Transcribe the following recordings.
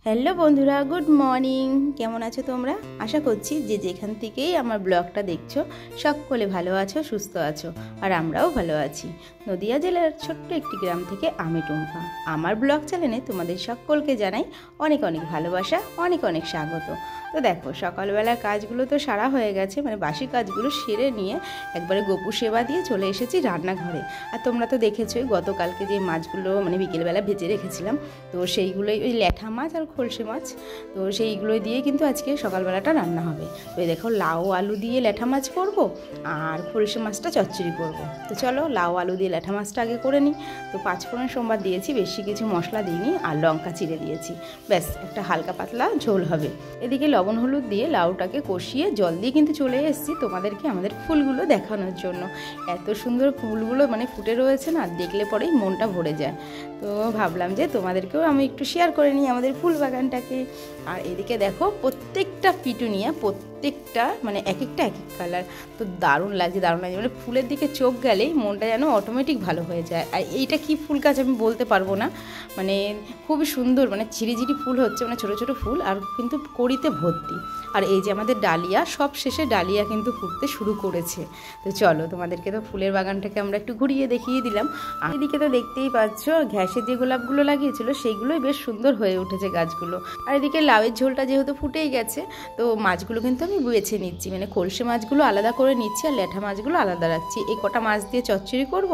Hello বন্ধুরা, good morning. কেমন আছো তোমরা? আশা করছি যে যেখান থেকেই আমার ব্লগটা দেখছো সকলে ভালো আছো, সুস্থ আছো, আর আমরাও ভালো আছি। নদিয়া জেলার ছোট্ট একটি গ্রাম থেকে আমি টুম্পা। আমার ব্লগ চ্যানেলে তোমাদের সকলকে জানাই অনেক অনেক ভালোবাসা, অনেক অনেক স্বাগত। তো দেখো, সকালবেলার কাজগুলো তো সারা হয়ে গেছে, মানে বাসি কাজগুলো সেরে নিয়ে একবারে গোপু সেবা দিয়ে চলে এসেছি রান্নাঘরে। আর তোমরা তো দেখেছোই গতকালকে যে মাছগুলো মানে বিকেলবেলা ভেজে রেখেছিলাম, তো সেইগুলোই ওই ল্যাঠা মাছ আর খলসে মাছ, তো সেইগুলোই দিয়ে কিন্তু আজকে সকালবেলাটা রান্না হবে। তো এই দেখো, লাউ আলু দিয়ে ল্যাঠা মাছ করব আর খলসে মাছটা চচ্চড়ি করব। তো চলো লাউ আলু দিয়ে ল্যাঠা মাছটা আগে করে নিই। তো পাঁচফোড়ন সোমবার দিয়েছি, বেশি কিছু মশলা দিইনি, আর লঙ্কা চিড়ে দিয়েছি, ব্যাস একটা হালকা পাতলা ঝোল হবে। এদিকে লবণ হলুদ দিয়ে লাউটাকে কষিয়ে জল দিয়ে কিন্তু চলে এসেছি তোমাদেরকে আমাদের ফুলগুলো দেখানোর জন্য। এত সুন্দর ফুলগুলো মানে ফুটে রয়েছে না, দেখলে পরেই মনটা ভরে যায়। তো ভাবলাম যে তোমাদেরকেও আমি একটু শেয়ার করে নিই আমাদের ফুল বাগানটাকে। আর এদিকে দেখো, প্রত্যেকটা পিটুনিয়া প্রত্যেকটা মানে এক একটা এক এক কালার, তো দারুণ লাগছে দারুণ লাগছে, মানে ফুলের দিকে চোখ গেলেই মনটা যেন অটোমেটিক ভালো হয়ে যায়। আর এইটা কি ফুল গাছ আমি বলতে পারবো না, মানে খুবই সুন্দর, মানে ঝিরিঝিরি ফুল হচ্ছে, মানে ছোটো ছোটো ফুল আর কিন্তু কড়িতে ভর্তি। আর এই যে আমাদের ডালিয়া, সব শেষে ডালিয়া কিন্তু ফুটতে শুরু করেছে। তো চলো তোমাদেরকে তো ফুলের বাগানটাকে আমরা একটু ঘুরিয়ে দেখিয়ে দিলাম। আর এদিকে তো দেখতেই পাচ্ছ ঘ্যাসে যে গোলাপগুলো লাগিয়েছিল সেইগুলোই বেশ সুন্দর হয়ে উঠেছে গাছগুলো। আর এদিকে লাউয়ের ঝোলটা যেহেতু ফুটেই গেছে, তো মাছগুলো কিন্তু আমি বেছে নিচ্ছি, মানে কলসে মাছগুলো আলাদা করে নিচ্ছি আর ল্যাঠা মাছগুলো আলাদা রাখছি। এই কটা মাছ দিয়ে চচ্চড়ি করব।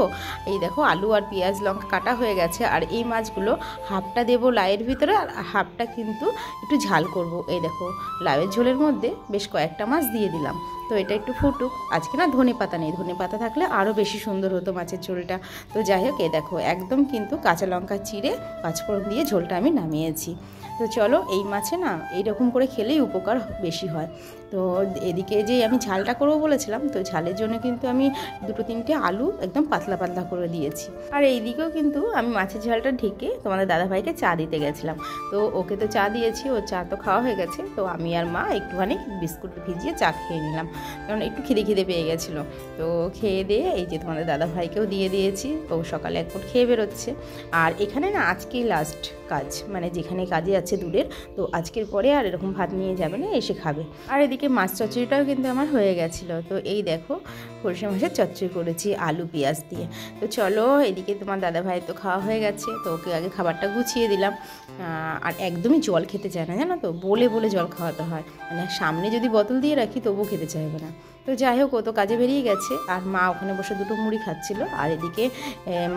এই দেখো, আলু আর পেঁয়াজ লঙ্কা কাটা হয়ে গেছে, আর এই মাছগুলো হাফটা দেবো লাউয়ের ভিতরে আর হাফটা কিন্তু একটু ঝাল করব। এই দেখো, লাউয়ের ঝোলের মধ্যে বেশ কয়েকটা মাছ দিয়ে দিলাম। তো এটা একটু ফুটুক। আজকে না ধনে পাতা নেই, ধনে পাতা থাকলে আরও বেশি সুন্দর হতো মাছের ঝোলটা। তো যাই হোক, এই দেখো একদম কিন্তু কাঁচা লঙ্কা চিড়ে পাঁচফোড়ন দিয়ে ঝোলটা আমি নামিয়েছি। তো চলো, এই মাছে না এইরকম করে খেলেই উপকার বেশি হয়। তো এদিকে যে আমি ঝালটা করবো বলেছিলাম, তো ঝালের জন্য কিন্তু আমি দুটো তিনটে আলু একদম পাতলা পাতলা করে দিয়েছি। আর এইদিকেও কিন্তু আমি মাছের ঝালটা ঢেকে তোমাদের দাদাভাইকে চা দিতে গেছিলাম। তো ওকে তো চা দিয়েছি, ওর চা তো খাওয়া হয়ে গেছে। তো আমি আর মা একটুখানি বিস্কুট ভিজিয়ে চা খেয়ে নিলাম, কারণ একটু খিদে পেয়ে গেছিলো। তো খেয়ে দিয়ে এই যে তোমাদের দাদাভাইকেও দিয়ে দিয়েছি, ও সকালে এক ফুট খেয়ে বেরোচ্ছে। আর এখানে না আজকেই লাস্ট কাজ, মানে যেখানে কাজে আছে দূরের, তো আজকের পরে আর এরকম ভাত নিয়ে যাবে না, এসে খাবে। আর এদিকে মাছ চচ্চড়িটাও কিন্তু আমার হয়ে গেছিলো। তো এই দেখো, সরষে মাছের চচ্চড়ি করেছি আলু পেঁয়াজ দিয়ে। তো চলো, এদিকে তোমার দাদাভাই তো খাওয়া হয়ে গেছে, তো ওকে আগে খাবারটা গুছিয়ে দিলাম। আর একদমই জল খেতে চায় না, জানো তো, বলে বলে জল খাওয়াতে হয়, মানে সামনে যদি বোতল দিয়ে রাখি তবুও খেতে চাইবে না। তো যাই হোক, ও তো কাজে বেরিয়ে গেছে, আর মা ওখানে বসে দুটো মুড়ি খাচ্ছিল। আর এদিকে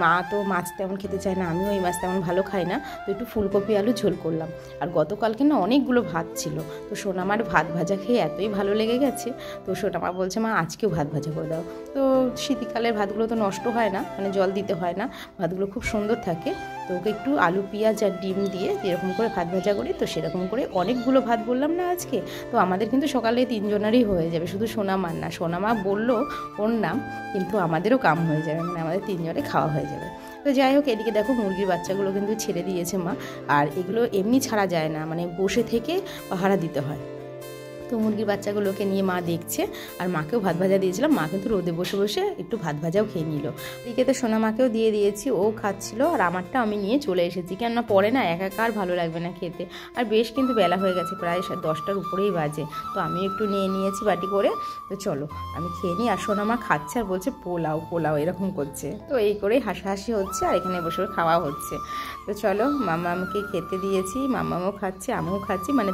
মা তো মাছ তেমন খেতে চায় না, আমিও এই মাছ তেমন ভালো খাই না, তো একটু ফুলকপি আলু ঝোল করলাম। আর গতকালকে না অনেকগুলো ভাত ছিল, তো সোনামার ভাত ভাজা খেয়ে এতই ভালো লেগে গেছে, তো সোনামা বলছে মা আজকেও ভাত ভাজা করে দাও। তো শীতকালের ভাতগুলো তো নষ্ট হয় না, মানে জল দিতে হয় না, ভাতগুলো খুব সুন্দর থাকে। তো ওকে একটু আলু পেঁয়াজ আর ডিম দিয়ে যেরকম করে ভাত ভাজা করি, তো সেরকম করে অনেকগুলো ভাত বললাম না আজকে। তো আমাদের কিন্তু সকালে তিনজনেরই হয়ে যাবে, শুধু সোনামার না। সোনামা বললো ওর নাম, কিন্তু আমাদেরও কাম হয়ে যাবে, মানে আমাদের তিনজনে খাওয়া হয়ে যাবে। তো যাই হোক, এদিকে দেখো মুরগির বাচ্চাগুলো কিন্তু ছেড়ে দিয়েছে মা। আর এগুলো এমনি ছাড়া যায় না, মানে বসে থেকে পাহারা দিতে হয়। তো মুরগির বাচ্চাগুলোকে নিয়ে মা দেখছে, আর মাকেও ভাত ভাজা দিয়েছিলাম, মা কিন্তু রোদে বসে বসে একটু ভাত ভাজাও খেয়ে নিল। এদিকে তো সোনা মাকেও দিয়ে দিয়েছি, ও খাচ্ছিল, আর আমারটা আমি নিয়ে চলে এসেছি, কেননা পরে না একাকার ভালো লাগবে না খেতে। আর বেশ কিন্তু বেলা হয়ে গেছে, প্রায় 10টার উপরেই বাজে। তো আমি একটু নিয়ে নিয়েছি বাটি করে। তো চলো আমি খেয়ে নিই। আর সোনা মা খাচ্ছে আর বলছে পোলাও পোলাও এরকম করছে, তো এই করেই হাসাহাসি হচ্ছে, আর এখানে বসে খাওয়া হচ্ছে। তো চলো, মামাকে খেতে দিয়েছি, মামাও খাচ্ছে আমিও খাচ্ছি, মানে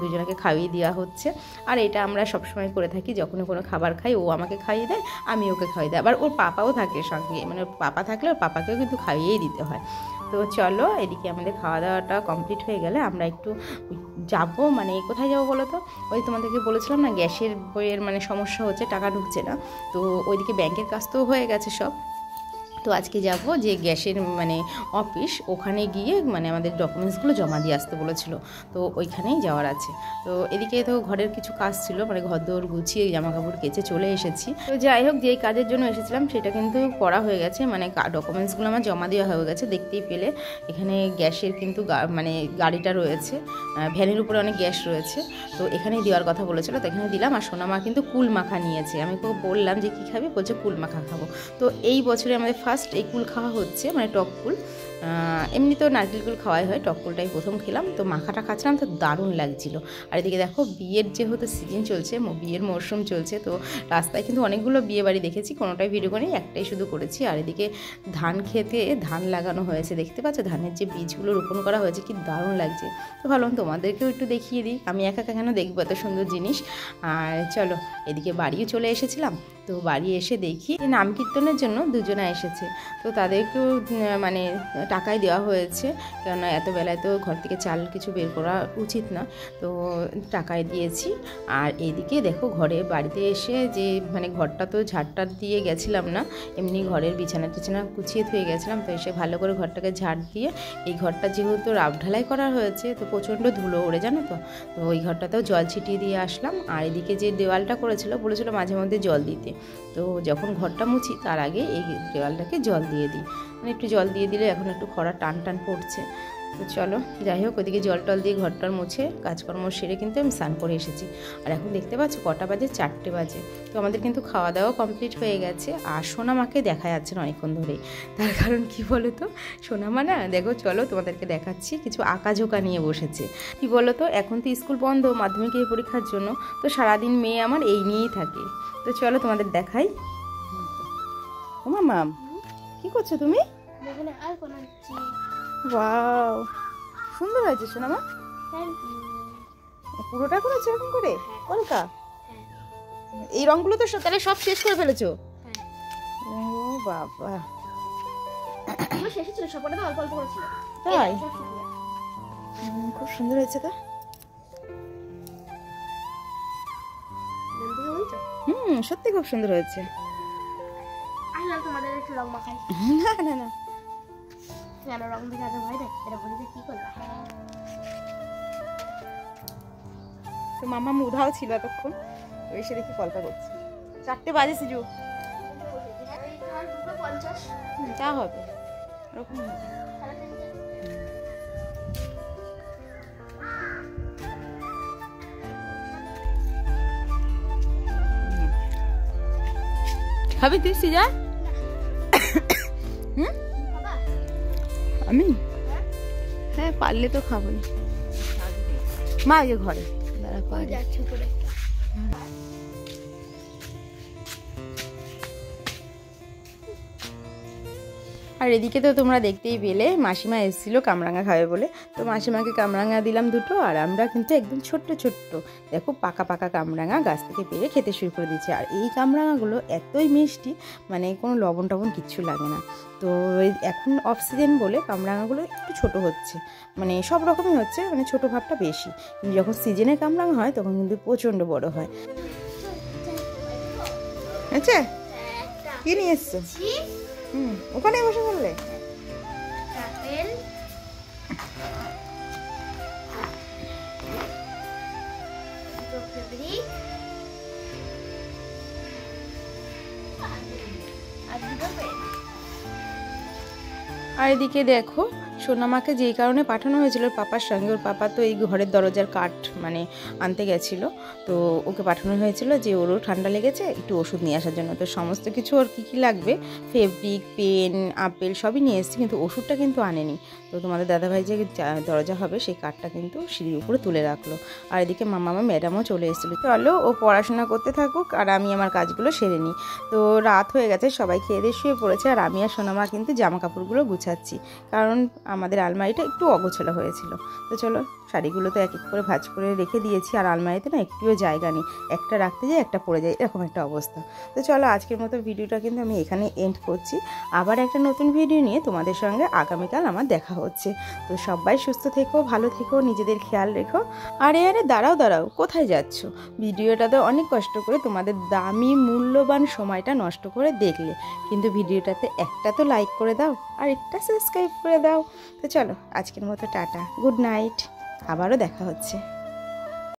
দুজনাকে খাইয়ে দেওয়া হচ্ছে। আর এটা আমরা সবসময় করে থাকি, যখন কোনো খাবার খাই ও আমাকে খাইয়ে দেয়, আমি ওকে খাইয়ে দেয়। আবার ওর পাপাও থাকে সঙ্গে, মানে ওর পাপা থাকলে ওর পাপাকেও কিন্তু খাইয়েই দিতে হয়। তো চলো, এদিকে আমাদের খাওয়া দাওয়াটা কমপ্লিট হয়ে গেলে আমরা একটু যাবো, মানে কোথায় যাবো বলো তো? ওই তোমাদেরকে বলেছিলাম না গ্যাসের বইয়ের মানে সমস্যা হচ্ছে, টাকা ঢুকছে না। তো ওইদিকে ব্যাংকের কাজ তো হয়ে গেছে সব। তো আজকে যাব যে গ্যাসের মানে অফিস, ওখানে গিয়ে মানে আমাদের ডকুমেন্টসগুলো জমা দিয়ে আসতে বলেছিল, তো ওইখানেই যাওয়ার আছে। তো এদিকে তো ঘরের কিছু কাজ ছিল, মানে ঘর দৌড় গুছিয়ে জামা কাপড় কেচে চলে এসেছি। তো যাই হোক, যেই কাজের জন্য এসেছিলাম সেটা কিন্তু করা হয়ে গেছে, মানে ডকুমেন্টসগুলো আমার জমা দেওয়া হয়ে গেছে। দেখতেই পেলে এখানে গ্যাসের কিন্তু মানে গাড়িটা রয়েছে, ভ্যানের উপরে অনেক গ্যাস রয়েছে, তো এখানেই দেওয়ার কথা বলেছিল, তো এখানে দিলাম। আর সোনামা কিন্তু কুল মাখা নিয়েছে, আমি ওকে বললাম যে কী খাবি, বলছে কুল মাখা খাবো। তো এই বছরে আমাদের ফার্স্ট এই কুল খাওয়া হচ্ছে, মানে টক কুল। এমনি তো নারকেলগুলো খাওয়াই হয়, টককুলটাই প্রথম খেলাম, তো মাখাটা খাচ্ছিলাম তো দারুণ লাগছিল। আর এদিকে দেখো বিয়ের যেহেতু সিজন চলছে, বিয়ের মরশুম চলছে, তো রাস্তায় কিন্তু অনেকগুলো বিয়ে বাড়ি দেখেছি, কোনোটাই ভিডিও করিনি, একটাই শুধু করেছি। আর এদিকে ধান খেতে ধান লাগানো হয়েছে, দেখতে পাচ্ছ ধানের যে বীজগুলো রোপণ করা হয়েছে, কি দারুণ লাগছে। তো ভাবলাম তোমাদেরকেও একটু দেখিয়ে দিই, আমি একা একা কেন দেখবো এত সুন্দর জিনিস। আর চলো এদিকে বাড়িও চলে এসেছিলাম, তো বাড়ি এসে দেখি নাম কীর্তনের জন্য দুজনা এসেছে, তো তাদেরকেও মানে টাকাই দেওয়া হয়েছে, কেননা এত বেলায় তো ঘর থেকে চাল কিছু বের করা উচিত না, তো টাকায় দিয়েছি। আর এইদিকে দেখো ঘরে বাড়িতে এসে যে মানে ঘরটা তো ঝাড়টা দিয়ে গেছিলাম না, এমনি ঘরের বিছানা টিছানা গুছিয়ে থুয়ে গেছিলাম, তো এসে ভালো করে ঘরটাকে ঝাড় দিয়ে, এই ঘরটা যেহেতু রাব ঢালাই করা হয়েছে তো প্রচণ্ড ধুলো ওড়ে জানো তো, তো ওই ঘরটাতেও জল ছিটিয়ে দিয়ে আসলাম। আর এদিকে যে দেওয়ালটা করেছিল বলেছিল মাঝে মধ্যে জল দিতে, তো যখন ঘরটা মুছি তার আগে এই দেওয়ালটাকে জল দিয়ে দিই, মানে একটু জল দিয়ে দিলে এখন একটু খরা টান টান পড়ছে। তো চলো যাই হোক, ওদিকে জল টল দিয়ে ঘরটার মুছে কাজকর্ম সেরে কিন্তু আমি স্নান করে এসেছি। আর এখন দেখতে পাচ্ছ কটা বাজে, 4টে বাজে, তো আমাদের কিন্তু খাওয়া দাওয়া কমপ্লিট হয়ে গেছে। আর সোনামাকে দেখা যাচ্ছে না অনেকক্ষণ ধরেই, তার কারণ কি বলো তো, সোনামা না দেখো চলো তোমাদেরকে দেখাচ্ছি, কিছু আঁকাঝোঁকা নিয়ে বসেছে। কি বলো তো, এখন তো স্কুল বন্ধ মাধ্যমিকের পরীক্ষার জন্য, তো সারাদিন মেয়ে আমার এই নিয়েই থাকে। তো চলো তোমাদের দেখাই। ও মাম কি করছো তুমি? ওয়াও সুন্দর হয়েছে সোনামা, পুরোটা করেছো এরকম করে কলকা? এই রঙগুলো তো তাহলে সব শেষ করে ফেলেছো? ও বাবা, তাই খুব সুন্দর হয়েছে তো। সত্যি খুব সুন্দর হয়েছে। না না না, তো মামা উধাও ছিল এতক্ষণ, তো এসে দেখি কলকা করছে। 4টে বাজে সিজু, যা হবে ওরকম হবে। খাবি তুই সিজা? আমি হ্যাঁ পারলে তো খাবোই, মা আগে ঘরে দাঁড়া পারে। আর এদিকে তো তোমরা দেখতেই পেলে মাসিমা এসেছিল কামরাঙা খাবে বলে, তো মাসিমাকে কামরাঙা দিলাম 2টো, আর আমরা কিন্তু একদম ছোট্ট ছোট্ট দেখো পাকা পাকা কামরাঙা গাছ থেকে পেরে খেতে শুরু করে দিচ্ছি। আর এই কামরাঙাগুলো এতই মিষ্টি, মানে কোনো লবণ টবণ কিচ্ছু লাগে না। তো এখন অফ সিজন বলে কামরাঙাগুলো একটু ছোট হচ্ছে, মানে সব রকমই হচ্ছে, মানে ছোটো ভাবটা বেশি, কিন্তু যখন সিজনে কামরাঙা হয় তখন কিন্তু প্রচণ্ড বড় হয়। আচ্ছা কি নিয়ে এসছো? ওখানে বসে বললে আর এদিকে দেখো সোনামাকে যেই কারণে পাঠানো হয়েছিল পাপার সঙ্গে, ওর পাপা তো এই ঘরের দরজার কাঠ মানে আনতে গেছিলো, তো ওকে পাঠানো হয়েছিল যে ওরও ঠান্ডা লেগেছে একটু ওষুধ নিয়ে আসার জন্য। তো সমস্ত কিছু ওর কী কী লাগবে, ফেব্রিক, পেন, আপেল সবই নিয়ে এসেছি, কিন্তু ওষুধটা কিন্তু আনেনি। তো তোমাদের দাদাভাই যে দরজা হবে সেই কাঠটা কিন্তু সিঁড়ির উপরে তুলে রাখলো। আর এদিকে মামা ম্যাডামও চলে এসেছিলো। চলো ও পড়াশোনা করতে থাকুক আর আমি আমার কাজগুলো সেরে নিই। তো রাত হয়ে গেছে, সবাই খেয়ে দিয়ে শুয়ে পড়েছে, আর আমি আর সোনামা কিন্তু জামা কাপড়গুলো গুছাচ্ছি, কারণ আমাদের আলমারিটা একটু অগোছালো হয়েছিল। তো চলো শাড়িগুলো তো এক এক করে ভাঁজ করে রেখে দিয়েছি, আর আলমারিতে না একটুও জায়গা নেই, একটা রাখতে যাই একটা পড়ে যায়, এরকম একটা অবস্থা। তো চলো আজকের মতো ভিডিওটা কিন্তু আমি এখানে এন্ড করছি, আবার একটা নতুন ভিডিও নিয়ে তোমাদের সঙ্গে আগামীকাল আমার দেখা হচ্ছে। তো সবাই সুস্থ থেকো, ভালো থেকো, নিজেদের খেয়াল রেখো। আরে দাঁড়াও দাঁড়াও, কোথায় যাচ্ছ? ভিডিওটাতে অনেক কষ্ট করে তোমাদের দামি মূল্যবান সময়টা নষ্ট করে দেখলে, কিন্তু ভিডিওটাতে একটা তো লাইক করে দাও আর একটা সাবস্ক্রাইব করে দাও। তো চলো আজকের মতো টাটা, গুড নাইট, আবারও দেখা হচ্ছে।